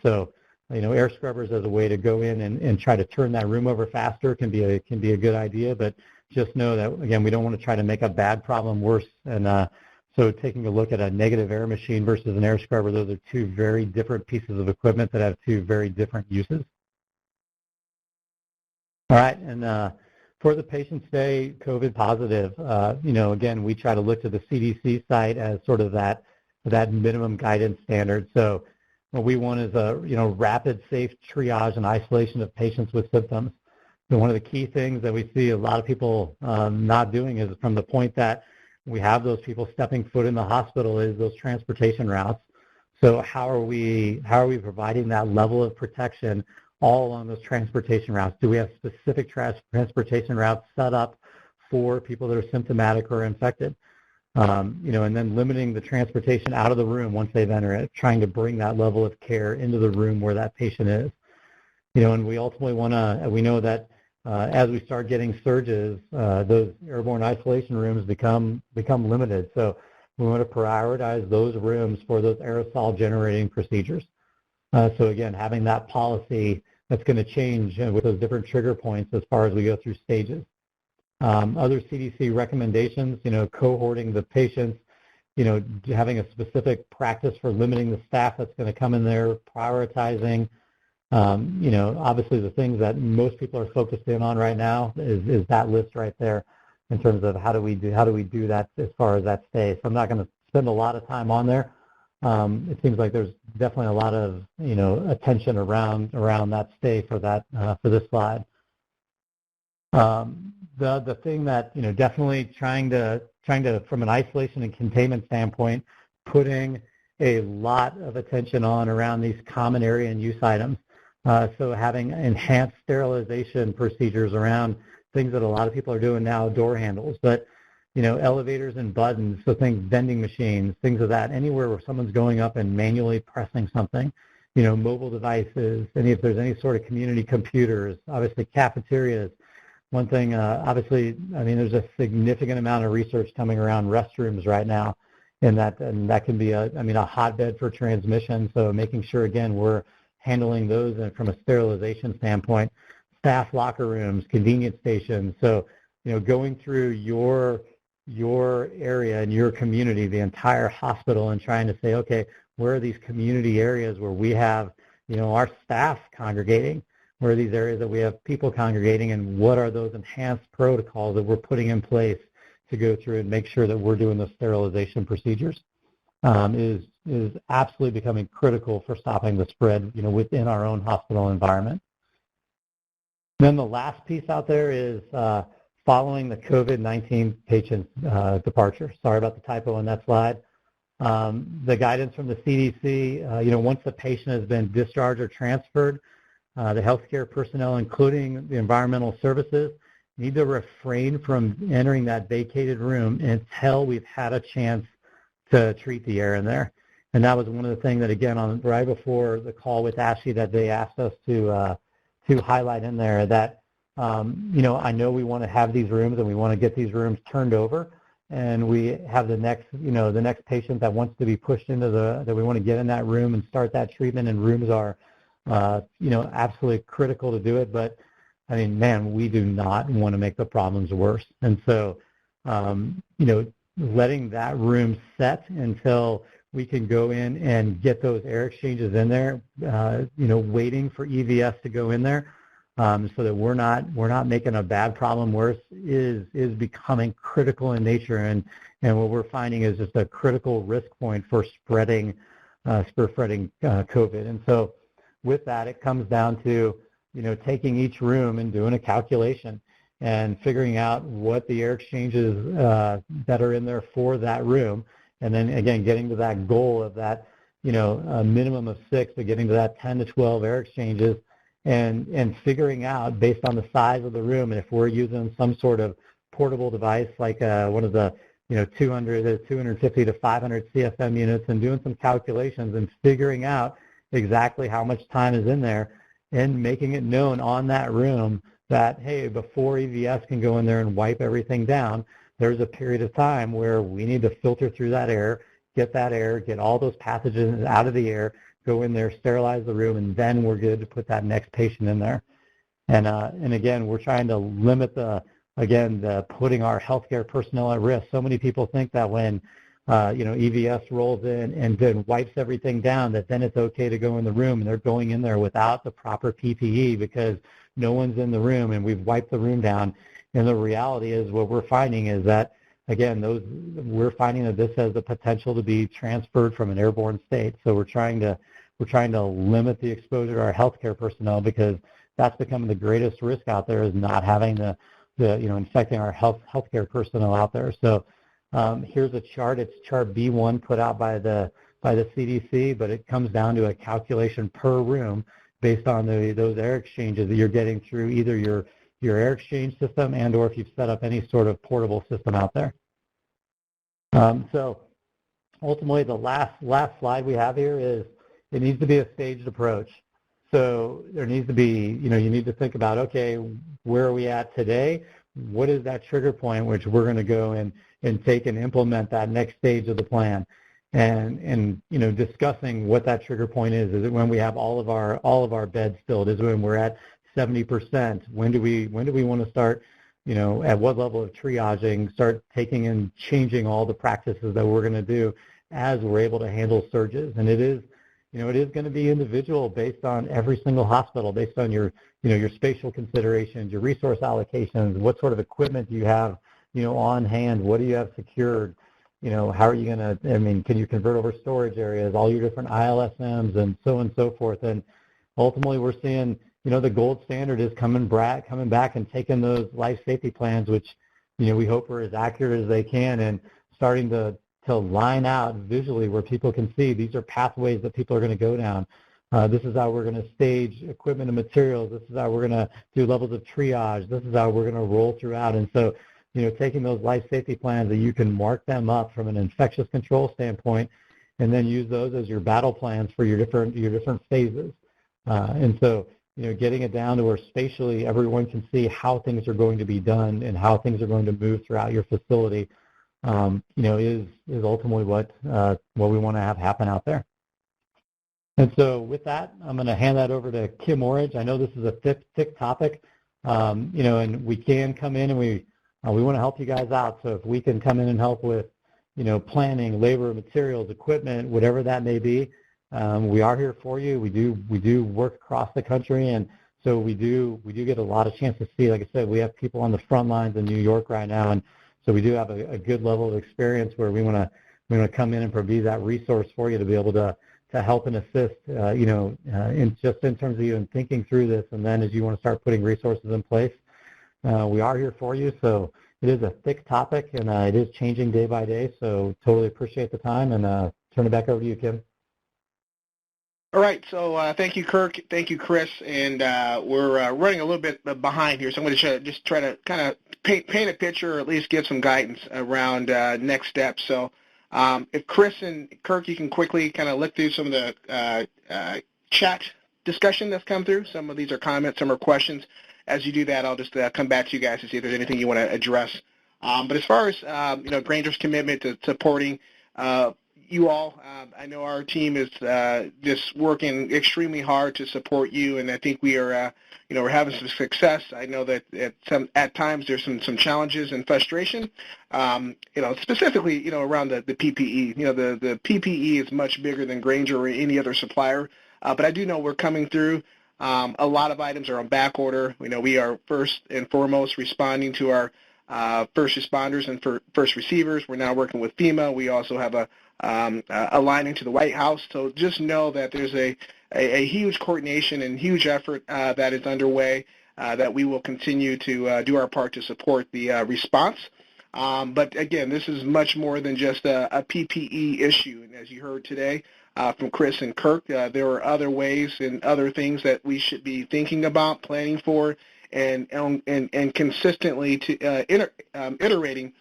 So air scrubbers as a way to go in and try to turn that room over faster can be a good idea, but just know that, again, we don't want to try to make a bad problem worse. And so taking a look at a negative air machine versus an air scrubber, those are two very different pieces of equipment that have two very different uses. All right, and for the patient stay COVID positive, again, we try to look to the CDC site as sort of that minimum guidance standard. So what we want is a rapid, safe triage and isolation of patients with symptoms. So one of the key things that we see a lot of people not doing is from the point that we have those people stepping foot in the hospital is those transportation routes. So how are we providing that level of protection all along those transportation routes? Do we have specific transportation routes set up for people that are symptomatic or infected? And then limiting the transportation out of the room once they've entered it, trying to bring that level of care into the room where that patient is. And we ultimately we know that as we start getting surges, those airborne isolation rooms become limited. So we want to prioritize those rooms for those aerosol generating procedures. So again, having that policy that's going to change with those different trigger points as far as we go through stages. Other CDC recommendations, cohorting the patients, having a specific practice for limiting the staff that's going to come in there, prioritizing, obviously the things that most people are focused in on right now is that list right there in terms of how do we do that as far as that stay. So I'm not going to spend a lot of time on there. It seems like there's definitely a lot of attention around that stay for that for this slide. the thing that, definitely trying to, from an isolation and containment standpoint, putting a lot of attention on around these common area and use items. So having enhanced sterilization procedures around things that a lot of people are doing now, door handles, but, elevators and buttons, so think vending machines, things of that, anywhere where someone's going up and manually pressing something, mobile devices, if there's any sort of community computers, obviously cafeterias. One thing, obviously, there's a significant amount of research coming around restrooms right now, and that can be a hotbed for transmission. So making sure, again, we're handling those and from a sterilization standpoint, staff locker rooms, convenience stations. So, going through your area and your community, the entire hospital, and trying to say, okay, where are these community areas where we have, our staff congregating? Where are these areas that we have people congregating, and what are those enhanced protocols that we're putting in place to go through and make sure that we're doing those sterilization procedures is absolutely becoming critical for stopping the spread, within our own hospital environment. Then the last piece out there is following the COVID-19 patient departure. Sorry about the typo on that slide. The guidance from the CDC, once the patient has been discharged or transferred, the healthcare personnel, including the environmental services, need to refrain from entering that vacated room until we've had a chance to treat the air in there. And that was one of the things that, again, right before the call with Ashley, that they asked us to highlight in there that, I know we want to have these rooms and we want to get these rooms turned over, and we have the next patient that wants to be pushed into that we want to get in that room and start that treatment, and rooms are absolutely critical to do it. But we do not want to make the problems worse. And so, letting that room set until we can go in and get those air exchanges in there, waiting for EVS to go in there, so that we're not making a bad problem worse is becoming critical in nature. And what we're finding is just a critical risk point for spreading COVID. And so, with that, it comes down to, taking each room and doing a calculation and figuring out what the air exchanges that are in there for that room, and then, again, getting to that goal of that, a minimum of 6, but getting to that 10 to 12 air exchanges, and figuring out, based on the size of the room, and if we're using some sort of portable device like one of the 250 to 500 CFM units, and doing some calculations and figuring out exactly how much time is in there, and making it known on that room that, hey, before EVS can go in there and wipe everything down, there's a period of time where we need to filter through that air, get all those pathogens out of the air, go in there, sterilize the room, and then we're good to put that next patient in there. And again, we're trying to limit the putting our healthcare personnel at risk. So many people think that when EVS rolls in and then wipes everything down, that then it's okay to go in the room, and they're going in there without the proper PPE because no one's in the room and we've wiped the room down. And the reality is, what we're finding is that, again, we're finding that this has the potential to be transferred from an airborne state. So we're trying to limit the exposure to our healthcare personnel, because that's becoming the greatest risk out there, is not having the infecting our healthcare personnel out there. So here's a chart. It's chart B1 put out by the CDC, but it comes down to a calculation per room based on those air exchanges that you're getting through either your air exchange system and or if you've set up any sort of portable system out there. So ultimately, the last slide we have here is it needs to be a staged approach. So there needs to be, you need to think about, okay, where are we at today? What is that trigger point which we're going to go and take and implement that next stage of the plan? And discussing what that trigger point is. Is it when we have all of our beds filled? Is it when we're at 70%? When do we want to start, at what level of triaging, start taking and changing all the practices that we're going to do as we're able to handle surges? And it is going to be individual based on every single hospital, based on your spatial considerations, your resource allocations, what sort of equipment do you have, on hand, what do you have secured, how are you going to, can you convert over storage areas, all your different ILSMs and so on and so forth. And ultimately, we're seeing, the gold standard is coming back and taking those life safety plans, which, we hope are as accurate as they can, and starting to line out visually where people can see these are pathways that people are going to go down. This is how we're going to stage equipment and materials. This is how we're going to do levels of triage. This is how we're going to roll throughout. And so, taking those life safety plans that you can mark them up from an infectious control standpoint, and then use those as your battle plans for your different phases. And so, getting it down to where spatially everyone can see how things are going to be done and how things are going to move throughout your facility, is ultimately what we want to have happen out there. And so with that, I'm going to hand that over to Kim Orridge. I know this is a thick topic, and we can come in and we want to help you guys out. So if we can come in and help with, planning, labor, materials, equipment, whatever that may be, we are here for you. We do work across the country, and so we do get a lot of chance to see. Like I said, we have people on the front lines in New York right now, and so we do have a good level of experience where we want to come in and be that resource for you to be able to help and assist, in terms of even thinking through this, and then as you want to start putting resources in place, we are here for you. So it is a thick topic, and it is changing day by day. So totally appreciate the time, and turn it back over to you, Kim. All right, so thank you, Kirk. Thank you, Chris. And we're running a little bit behind here, so I'm going to just try to kind of paint a picture, or at least give some guidance around next steps. So if Chris and Kirk, you can quickly kind of look through some of the chat discussion that's come through. Some of these are comments, some are questions. As you do that, I'll just come back to you guys to see if there's anything you want to address. But as far as Grainger's commitment to supporting you all, I know our team is just working extremely hard to support you, and I think we are, we're having some success. I know that at times there's some challenges and frustration, specifically, around the PPE. The PPE is much bigger than Grainger or any other supplier, but I do know we're coming through. A lot of items are on back order. We are first and foremost responding to our first responders and first receivers. We're now working with FEMA. We also have a line into the White House. So just know that there's a huge coordination and huge effort that is underway that we will continue to do our part to support the response. But again, this is much more than just a PPE issue. And as you heard today from Chris and Kirk, there are other ways and other things that we should be thinking about, planning for, and consistently iterating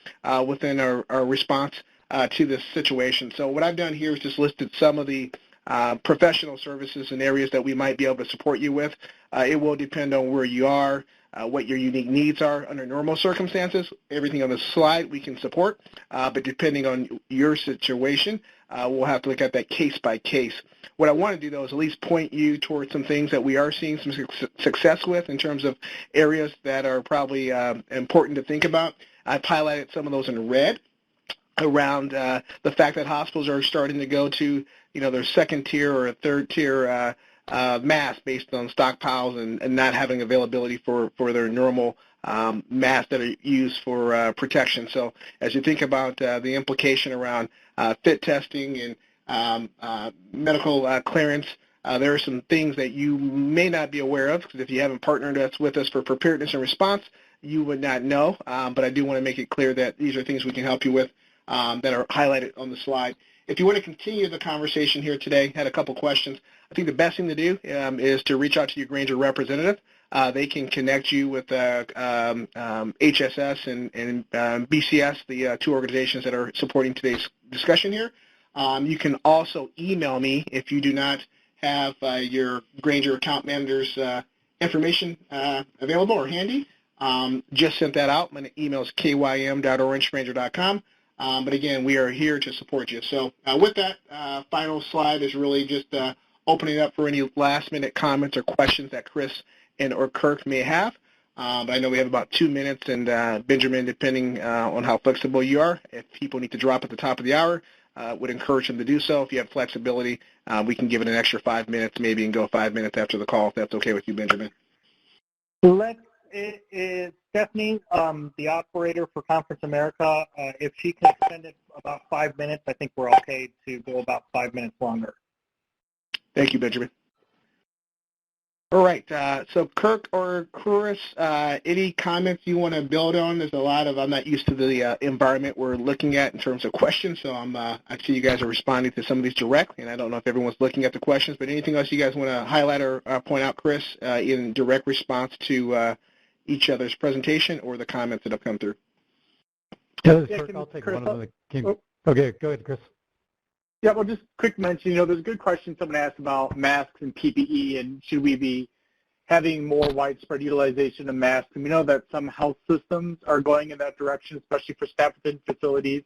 within our response to this situation. So what I've done here is just listed some of the professional services and areas that we might be able to support you with. It will depend on where you are, what your unique needs are under normal circumstances. Everything on the slide we can support, but depending on your situation, we'll have to look at that case by case. What I want to do, though, is at least point you towards some things that we are seeing some success with in terms of areas that are probably important to think about. I've highlighted some of those in red around the fact that hospitals are starting to go to, their second tier or a third tier masks based on stockpiles and not having availability for their normal masks that are used for protection. So as you think about the implication around fit testing and medical clearance, there are some things that you may not be aware of, because if you haven't partnered with us for preparedness and response, you would not know. But I do want to make it clear that these are things we can help you with that are highlighted on the slide. If you want to continue the conversation here today, had a couple questions. I think the best thing to do is to reach out to your Grainger representative. They can connect you with HSS and BCS, the two organizations that are supporting today's discussion here. You can also email me if you do not have your Grainger account manager's information available or handy. Just sent that out. My email is kym.orangegrainger.com. But again, we are here to support you. So with that, final slide is really just opening up for any last-minute comments or questions that Chris or Kirk may have. But I know we have about 2 minutes, and Benjamin, depending on how flexible you are, if people need to drop at the top of the hour, would encourage them to do so. If you have flexibility, we can give it an extra 5 minutes maybe and go 5 minutes after the call, if that's okay with you, Benjamin. Stephanie, the operator for Conference America, if she can extend it about 5 minutes, I think we're okay to go about 5 minutes longer. Thank you, Benjamin. All right. So Kirk or Chris, any comments you want to build on? There's a lot of, I'm not used to the environment we're looking at in terms of questions, so I see you guys are responding to some of these directly, and I don't know if everyone's looking at the questions, but anything else you guys want to highlight or point out, Chris, in direct response to each other's presentation or the comments that have come through? Yeah, Kirk, I'll take Chris, one of the. Okay, go ahead, Chris. Yeah, well, just quick mention, there's a good question someone asked about masks and PPE, and should we be having more widespread utilization of masks? And we know that some health systems are going in that direction, especially for staff within facilities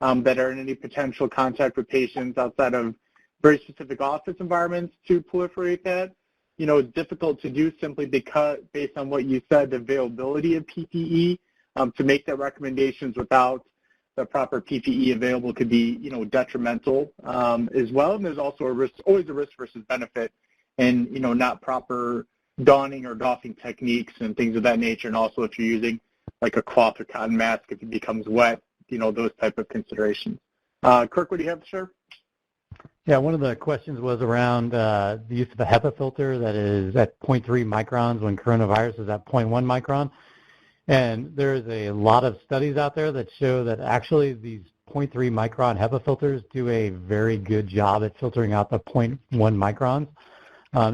that are in any potential contact with patients outside of very specific office environments to proliferate that. It's difficult to do simply because, based on what you said, the availability of PPE, to make that recommendations without the proper PPE available could be, detrimental as well. And there's also always a risk versus benefit, and not proper donning or doffing techniques and things of that nature. And also if you're using like a cloth or cotton mask, if it becomes wet, those type of considerations. Kirk, what do you have to share? Yeah, one of the questions was around the use of a HEPA filter that is at 0.3 microns when coronavirus is at 0.1 micron. And there's a lot of studies out there that show that actually these 0.3 micron HEPA filters do a very good job at filtering out the 0.1 microns.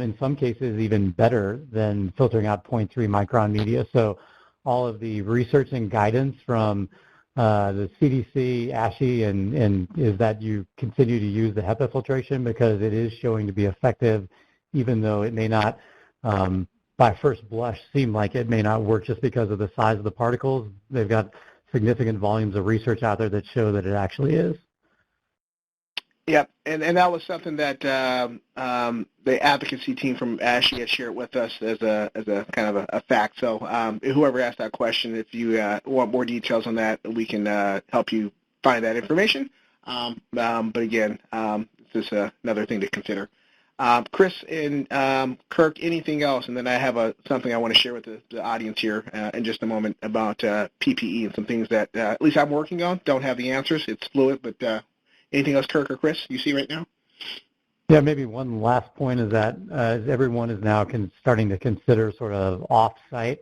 In some cases, even better than filtering out 0.3 micron media. So all of the research and guidance from the CDC, ASHE, and is that you continue to use the HEPA filtration because it is showing to be effective, even though it may not, by first blush, seem like it may not work just because of the size of the particles. They've got significant volumes of research out there that show that it actually is. Yeah, and that was something that the advocacy team from ASHE had shared with us as a kind of a fact. So whoever asked that question, if you want more details on that, we can help you find that information. But again, it's just another thing to consider. Chris and Kirk, anything else? And then I have something I want to share with the audience here in just a moment about PPE and some things that at least I'm working on. Don't have the answers. It's fluid, but anything else, Kirk or Chris, you see right now? Yeah, maybe one last point is that everyone is now starting to consider sort of off-site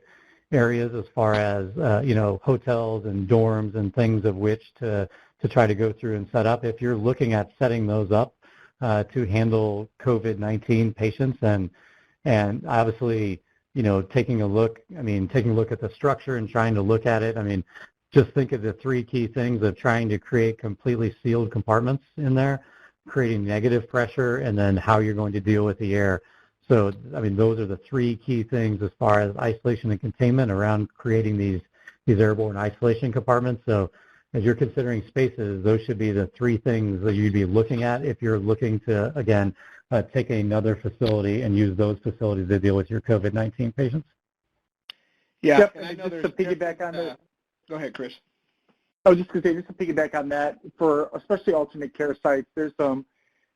areas as far as, hotels and dorms and things of which to try to go through and set up. If you're looking at setting those up to handle COVID-19 patients and obviously, taking a look at the structure and trying to look at it, just think of the three key things of trying to create completely sealed compartments in there, creating negative pressure, and then how you're going to deal with the air. So, those are the three key things as far as isolation and containment around creating these airborne isolation compartments. So as you're considering spaces, those should be the three things that you'd be looking at if you're looking to, again, take another facility and use those facilities to deal with your COVID-19 patients. Yeah, yep. And I know just to piggyback on that. Go ahead, Chris. I was just going to say, just to piggyback on that, for especially alternate care sites, there's some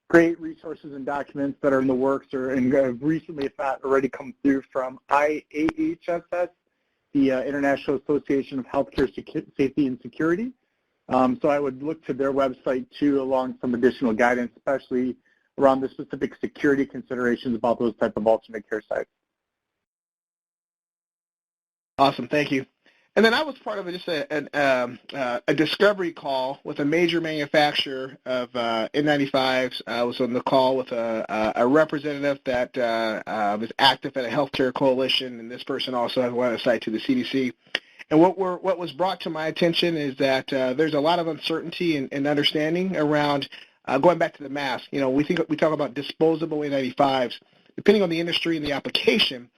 great resources and documents that are in the works and recently, if not already, come through from IAHSS, the International Association of Healthcare Safety and Security. So I would look to their website, too, along some additional guidance, especially around the specific security considerations about those type of alternate care sites. Awesome. Thank you. And then I was part of just a discovery call with a major manufacturer of N95s. I was on the call with a representative that is active at a healthcare coalition, and this person also has one site to the CDC. And what was brought to my attention is that there's a lot of uncertainty and understanding around going back to the mask. We talk about disposable N95s. Depending on the industry and the application,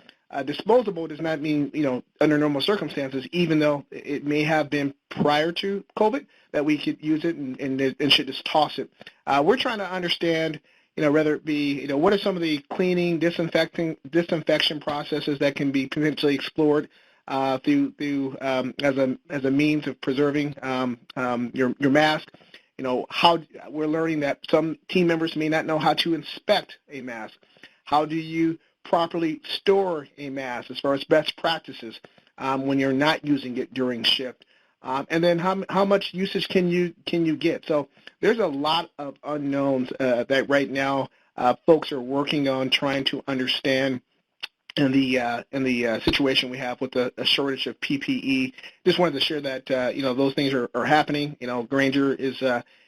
disposable does not mean, under normal circumstances, even though it may have been prior to COVID, that we could use it and should just toss it. We're trying to understand, whether it be, what are some of the cleaning, disinfection processes that can be potentially explored through as a means of preserving your mask. How we're learning that some team members may not know how to inspect a mask. How do you properly store a mask as far as best practices when you're not using it during shift? And then how much usage can you get? So there's a lot of unknowns that right now folks are working on trying to understand the situation we have with a shortage of PPE. Just wanted to share that those things are happening. Grainger is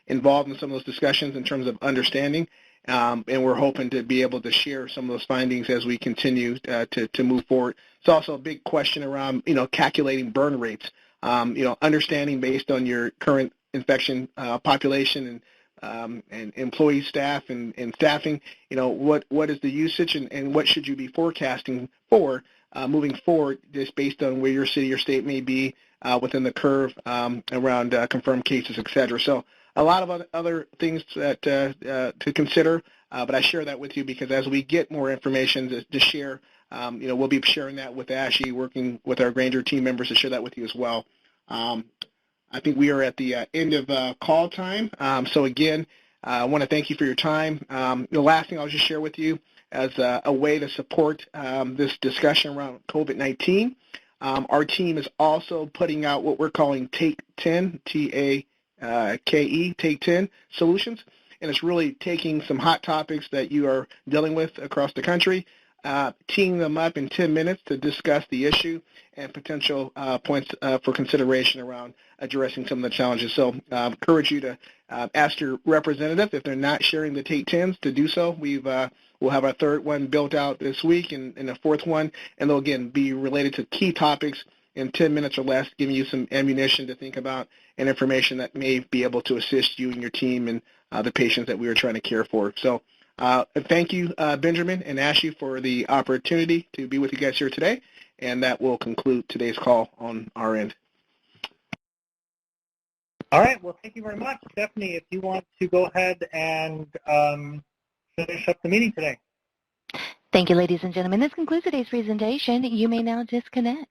involved in some of those discussions in terms of understanding, and we're hoping to be able to share some of those findings as we continue to move forward. It's also a big question around calculating burn rates. Understanding based on your current infection population and employee staff and staffing, what is the usage and what should you be forecasting for moving forward, just based on where your city or state may be within the curve around confirmed cases, et cetera. So a lot of other things that to consider, but I share that with you because as we get more information to share, we'll be sharing that with ASHE, working with our Grainger team members to share that with you as well. I think we are at the end of call time. So again, I want to thank you for your time. The last thing I'll just share with you as a way to support this discussion around COVID-19, our team is also putting out what we're calling Take 10, T-A-K-E, Take 10 solutions. And it's really taking some hot topics that you are dealing with across the country, teeing them up in 10 minutes to discuss the issue and potential points for consideration around addressing some of the challenges. So I encourage you to ask your representative if they're not sharing the Take 10s to do so. We'll have our third one built out this week and a fourth one, and they'll, again, be related to key topics in 10 minutes or less, giving you some ammunition to think about and information that may be able to assist you and your team and the patients that we are trying to care for. So thank you, Benjamin and ASHE, for the opportunity to be with you guys here today, and that will conclude today's call on our end. All right. Well, thank you very much. Stephanie, if you want to go ahead and finish up the meeting today. Thank you, ladies and gentlemen. This concludes today's presentation. You may now disconnect.